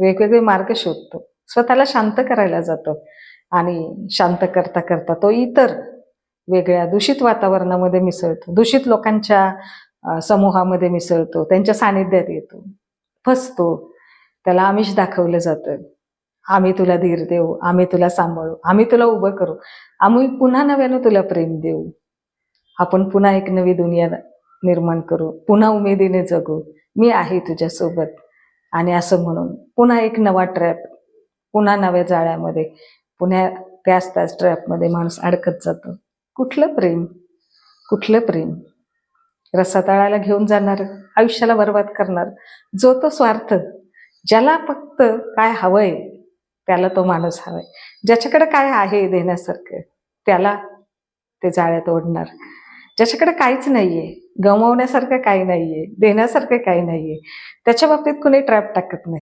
वेगवेगळे मार्ग शोधतो, स्वतःला शांत करायला जातो आणि शांत करता करता तो इतर वेगळ्या दूषित वातावरणामध्ये मिसळतो, दूषित लोकांच्या समूहामध्ये मिसळतो, त्यांच्या सानिध्यात येतो, फसतो. त्याला आमिष दाखवलं जातं. आम्ही तुला धीर देऊ, आम्ही तुला सांभाळू, आम्ही तुला उभं करू, आम्ही पुन्हा नव्यानं तुला प्रेम देऊ, आपण पुन्हा एक नवी दुनिया निर्माण करू, पुन्हा उमेदीने जगू, मी आहे तुझ्यासोबत. आणि असं म्हणून पुन्हा एक नवा ट्रॅप, पुन्हा नव्या जाळ्यामध्ये, पुन्हा त्याच ट्रॅपमध्ये माणूस अडकत जातो. कुठलं प्रेम, कुठलं प्रेम? रसातळाला घेऊन जाणार, आयुष्याला बर्बाद करणार, जो तो स्वार्थ, ज्याला फक्त काय हवंय त्याला तो माणूस हवाय, ज्याच्याकडे काय आहे देण्यासारखं त्याला ते जाळ्यात ओढणार, ज्याच्याकडे काहीच नाहीये, गमावण्यासारखं काही नाहीये, देण्यासारखं काही नाहीये, त्याच्या बाबतीत कुणी ट्रॅप टाकत नाही.